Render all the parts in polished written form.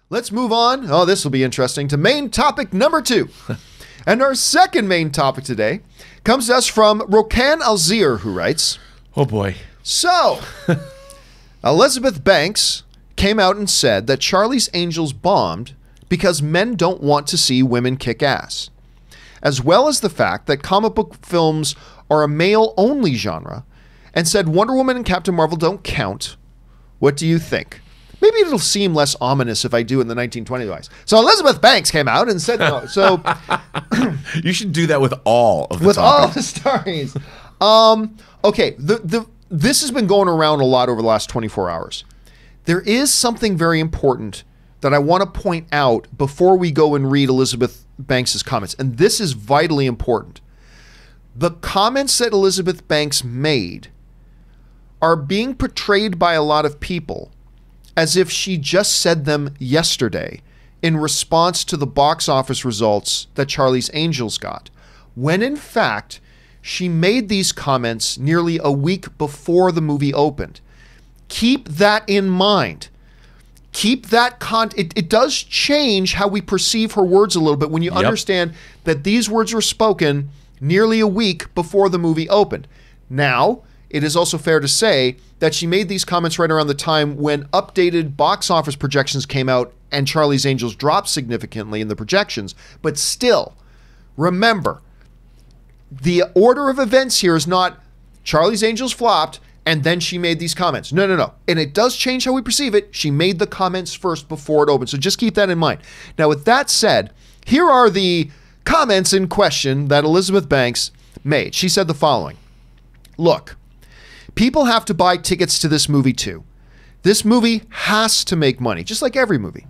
Let's move on. Oh, this will be interesting. To main topic number 2. And our second main topic today comes to us from Rokaan Al-Zeer, who writes, Oh boy. So, Elizabeth Banks came out and said that Charlie's Angels bombed because men don't want to see women kick ass, as well as the fact that comic book films are a male-only genre, and said Wonder Woman and Captain Marvel don't count. What do you think? Maybe it'll seem less ominous if I do in the 1920 device. So Elizabeth Banks came out and said no. So you should do that with all of the with all topics. the stories. Okay, this has been going around a lot over the last 24 hours. There is something very important that I want to point out before we go and read Elizabeth Banks' comments, and this is vitally important. The comments that Elizabeth Banks made are being portrayed by a lot of people as if she just said them yesterday in response to the box office results that Charlie's Angels got, when in fact she made these comments nearly a week before the movie opened. Keep that in mind. Keep that it does change how we perceive her words a little bit when you understand that these words were spoken nearly a week before the movie opened. Now, it is also fair to say that she made these comments right around the time when updated box office projections came out and Charlie's Angels dropped significantly in the projections. But still, remember, the order of events here is not Charlie's Angels flopped and then she made these comments. No, no, no. And it does change how we perceive it. She made the comments first before it opened. So just keep that in mind. Now, with that said, here are the comments in question that Elizabeth Banks made. She said the following. Look, people have to buy tickets to this movie too. This movie has to make money, just like every movie.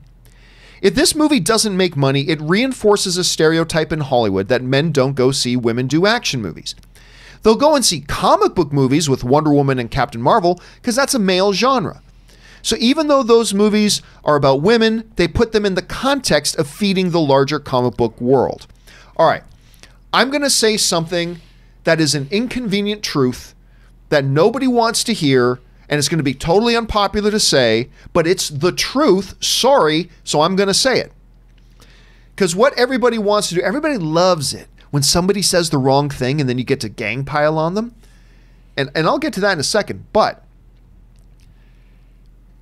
If this movie doesn't make money, it reinforces a stereotype in Hollywood that men don't go see women do action movies. They'll go and see comic book movies with Wonder Woman and Captain Marvel because that's a male genre. So even though those movies are about women, they put them in the context of feeding the larger comic book world. All right, I'm going to say something that is an inconvenient truth that nobody wants to hear, and it's going to be totally unpopular to say, but it's the truth. Sorry, so I'm going to say it. Because what everybody wants to do, everybody loves it when somebody says the wrong thing and then you get to gang pile on them. And I'll get to that in a second, but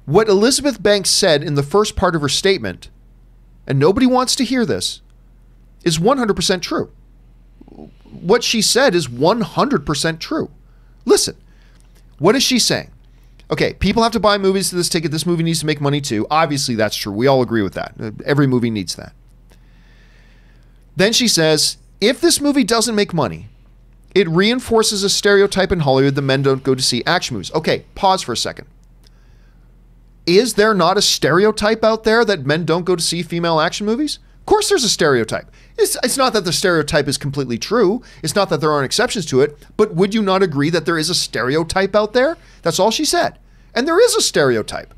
what Elizabeth Banks said in the first part of her statement, and nobody wants to hear this, is 100% true. What she said is 100% true. Listen, what is she saying? Okay, people have to buy movies to this ticket. This movie needs to make money too. Obviously, that's true. We all agree with that. Every movie needs that. Then she says, if this movie doesn't make money, it reinforces a stereotype in Hollywood that men don't go to see action movies. Okay, pause for a second. Is there not a stereotype out there that men don't go to see female action movies? Of course there's a stereotype. It's not that the stereotype is completely true. It's not that there aren't exceptions to it. But would you not agree that there is a stereotype out there? That's all she said. And there is a stereotype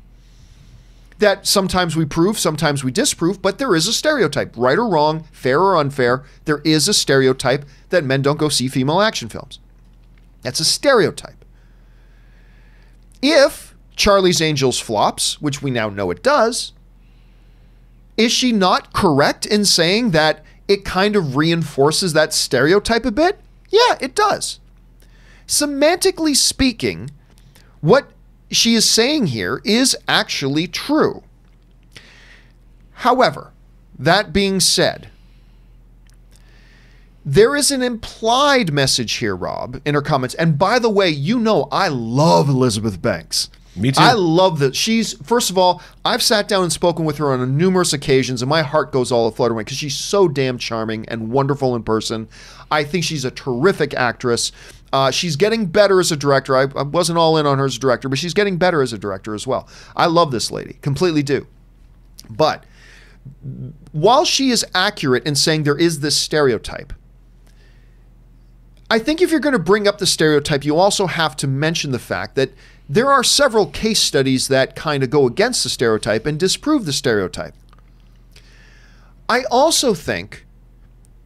that sometimes we prove, sometimes we disprove, but there is a stereotype. Right or wrong, fair or unfair, there is a stereotype that men don't go see female action films. That's a stereotype. If Charlie's Angels flops, which we now know it does, is she not correct in saying that it kind of reinforces that stereotype a bit? Yeah, it does. Semantically speaking, what she is saying here is actually true. However, that being said, there is an implied message here, Rob, in her comments. And by the way, you know I love Elizabeth Banks. Me too. I love that. First of all, I've sat down and spoken with her on numerous occasions, and my heart goes all aflutter because she's so damn charming and wonderful in person. I think she's a terrific actress. She's getting better as a director. I wasn't all in on her as a director, but she's getting better as a director as well. I love this lady, completely do. But while she is accurate in saying there is this stereotype, I think if you're going to bring up the stereotype, you also have to mention the fact that there are several case studies that kind of go against the stereotype and disprove the stereotype. I also think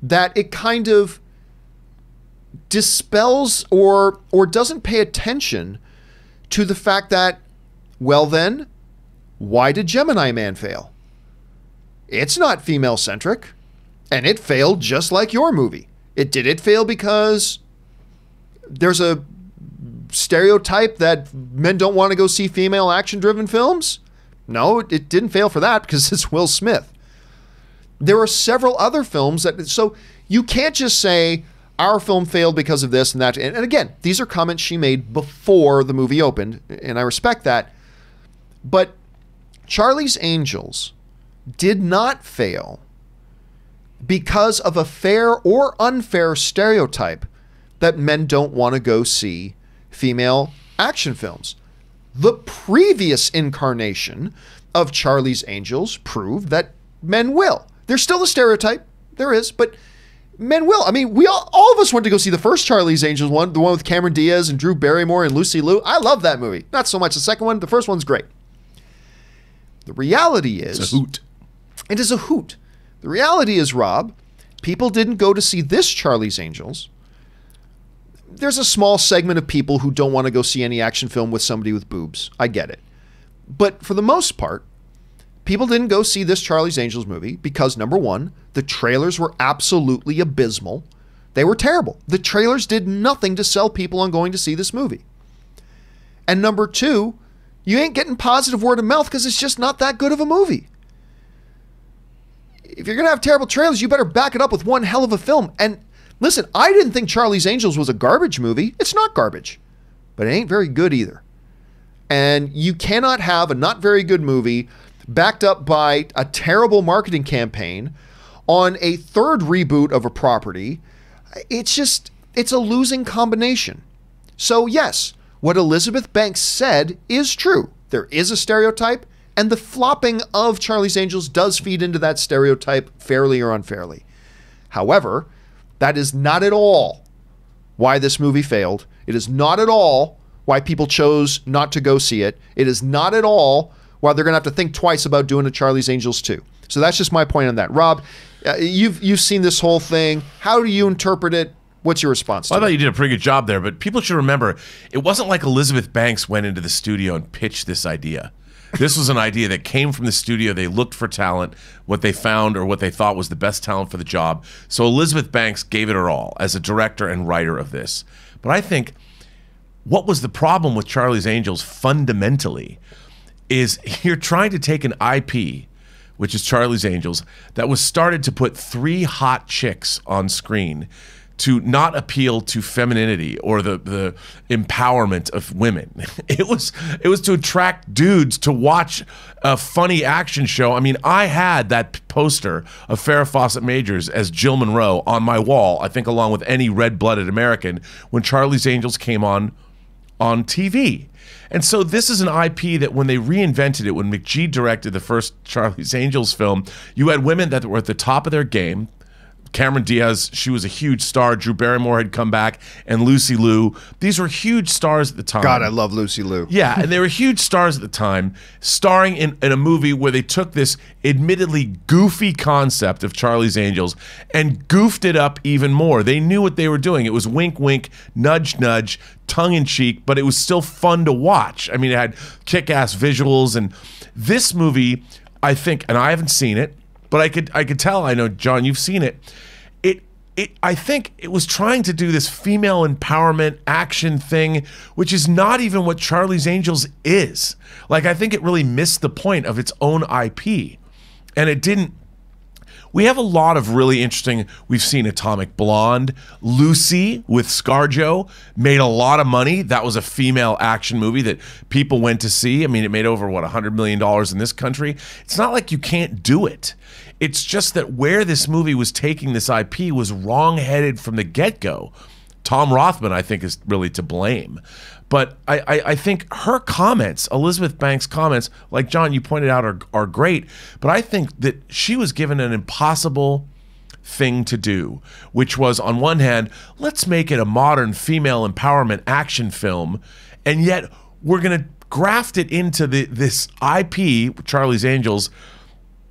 that it kind of dispels or doesn't pay attention to the fact that, well then, why did Gemini Man fail? It's not female-centric, and it failed just like your movie. Did it fail because there's a stereotype that men don't want to go see female action-driven films? No, it didn't fail for that because it's Will Smith. There are several other films that, so you can't just say our film failed because of this and that. And again, these are comments she made before the movie opened, and I respect that. But Charlie's Angels did not fail because of a fair or unfair stereotype that men don't want to go see female action films. The previous incarnation of Charlie's Angels proved that men will. There's still a stereotype. There is, but men will. I mean, we all of us went to go see the first Charlie's Angels one, the one with Cameron Diaz and Drew Barrymore and Lucy Liu. I love that movie. Not so much the second one. The first one's great. The reality is... It's a hoot. It is a hoot. The reality is, Rob, people didn't go to see this Charlie's Angels. There's a small segment of people who don't want to go see any action film with somebody with boobs. I get it. But for the most part, people didn't go see this Charlie's Angels movie because, number one, the trailers were absolutely abysmal. They were terrible. The trailers did nothing to sell people on going to see this movie. And number two, you ain't getting positive word of mouth because it's just not that good of a movie. If you're going to have terrible trailers, you better back it up with one hell of a film. And listen, I didn't think Charlie's Angels was a garbage movie. It's not garbage, but it ain't very good either. And you cannot have a not very good movie backed up by a terrible marketing campaign on a third reboot of a property. It's a losing combination. So yes, what Elizabeth Banks said is true. There is a stereotype, and the flopping of Charlie's Angels does feed into that stereotype fairly or unfairly. However, that is not at all why this movie failed. It is not at all why people chose not to go see it. It is not at all why they're going to have to think twice about doing a Charlie's Angels 2. So that's just my point on that. Rob, you've seen this whole thing. How do you interpret it? What's your response to I it? thought you did a pretty good job there, but people should remember, it wasn't like Elizabeth Banks went into the studio and pitched this idea. This was an idea that came from the studio. They looked for talent, what they found or what they thought was the best talent for the job. So Elizabeth Banks gave it her all as a director and writer of this. But I think what was the problem with Charlie's Angels fundamentally is you're trying to take an IP, which is Charlie's Angels, that was started to put three hot chicks on screen to not appeal to femininity or the empowerment of women. It was to attract dudes to watch a funny action show. I mean, I had that poster of Farrah Fawcett Majors as Jill Monroe on my wall, I think along with any red-blooded American, when Charlie's Angels came on TV. And so this is an IP that when they reinvented it, when McGee directed the first Charlie's Angels film, you had women that were at the top of their game. Cameron Diaz, she was a huge star. Drew Barrymore had come back, and Lucy Liu. These were huge stars at the time. God, I love Lucy Liu. Yeah, and they were huge stars at the time, starring in a movie where they took this admittedly goofy concept of Charlie's Angels and goofed it up even more. They knew what they were doing. It was wink, wink, nudge, nudge, tongue-in-cheek, but it was still fun to watch. I mean, it had kick-ass visuals, and this movie, I think, and I haven't seen it, but I could tell, I know, John, you've seen it. I think it was trying to do this female empowerment action thing, which is not even what Charlie's Angels is. Like, I think it really missed the point of its own IP. And it didn't. We have a lot of really interesting, we've seen Atomic Blonde. Lucy with ScarJo made a lot of money. That was a female action movie that people went to see. I mean, it made over, what, $100 million in this country. It's not like you can't do it. It's just that where this movie was taking this IP was wrong-headed from the get-go. Tom Rothman, I think, is really to blame. But I think her comments, Elizabeth Banks' comments, like John, you pointed out, are great. But I think that she was given an impossible thing to do, which was, on one hand, let's make it a modern female empowerment action film, and yet we're going to graft it into this IP, Charlie's Angels,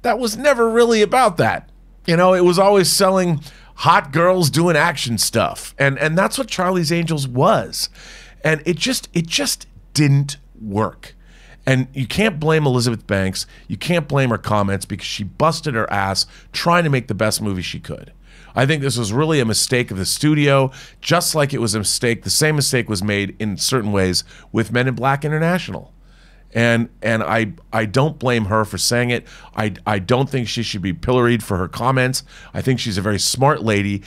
that was never really about that. You know, it was always selling hot girls doing action stuff. And that's what Charlie's Angels was. And it just didn't work. And you can't blame Elizabeth Banks. You can't blame her comments because she busted her ass trying to make the best movie she could. I think this was really a mistake of the studio, just like it was a mistake. The same mistake was made in certain ways with Men in Black International. And I don't blame her for saying it. I don't think she should be pilloried for her comments. I think she's a very smart lady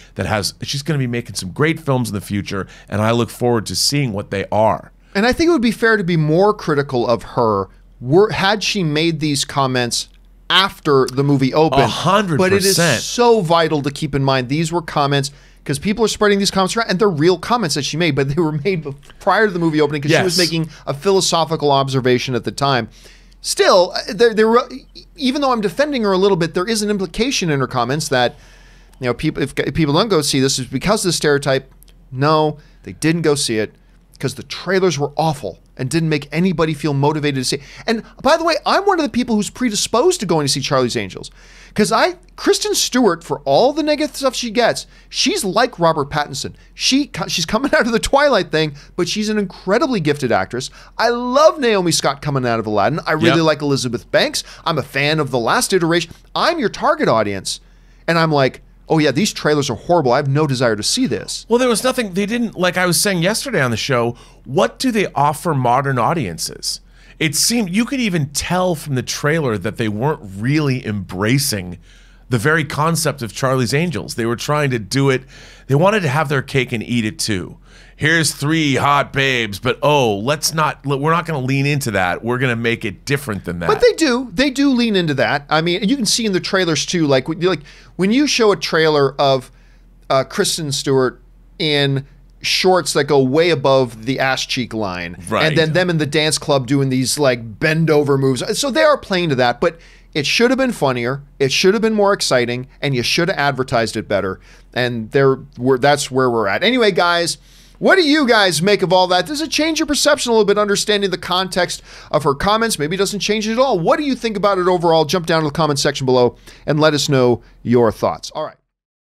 she's going to be making some great films in the future, and I look forward to seeing what they are. And I think it would be fair to be more critical of her had she made these comments after the movie opened. 100%. But it is so vital to keep in mind these were comments, because people are spreading these comments around, and they're real comments that she made, but they were made prior to the movie opening because she was making a philosophical observation at the time. Still, even though I'm defending her a little bit, there is an implication in her comments that, you know, if people don't go see this, it's because of the stereotype. No, they didn't go see it because the trailers were awful and didn't make anybody feel motivated to see it. And by the way, I'm one of the people who's predisposed to going to see Charlie's Angels. Because Kristen Stewart, for all the negative stuff she gets, she's like Robert Pattinson. She's coming out of the Twilight thing, but she's an incredibly gifted actress. I love Naomi Scott coming out of Aladdin. I really like Elizabeth Banks. I'm a fan of the last iteration. I'm your target audience. And I'm like, oh yeah, these trailers are horrible. I have no desire to see this. Well, there was nothing, they didn't, like I was saying yesterday on the show, what do they offer modern audiences? It seemed, you could even tell from the trailer that they weren't really embracing the very concept of Charlie's Angels. They were trying to do it, they wanted to have their cake and eat it too. Here's 3 hot babes, but we're not going to lean into that. We're going to make it different than that. But they do lean into that. I mean, you can see in the trailers too, like when you show a trailer of Kristen Stewart in shorts that go way above the ass cheek line, right, and then them in the dance club doing these like bend over moves. So they are playing to that, but it should have been funnier. It should have been more exciting, and you should have advertised it better. And that's where we're at. Anyway, guys, what do you guys make of all that? Does it change your perception a little bit, understanding the context of her comments? Maybe it doesn't change it at all. What do you think about it overall? Jump down to the comment section below and let us know your thoughts. All right.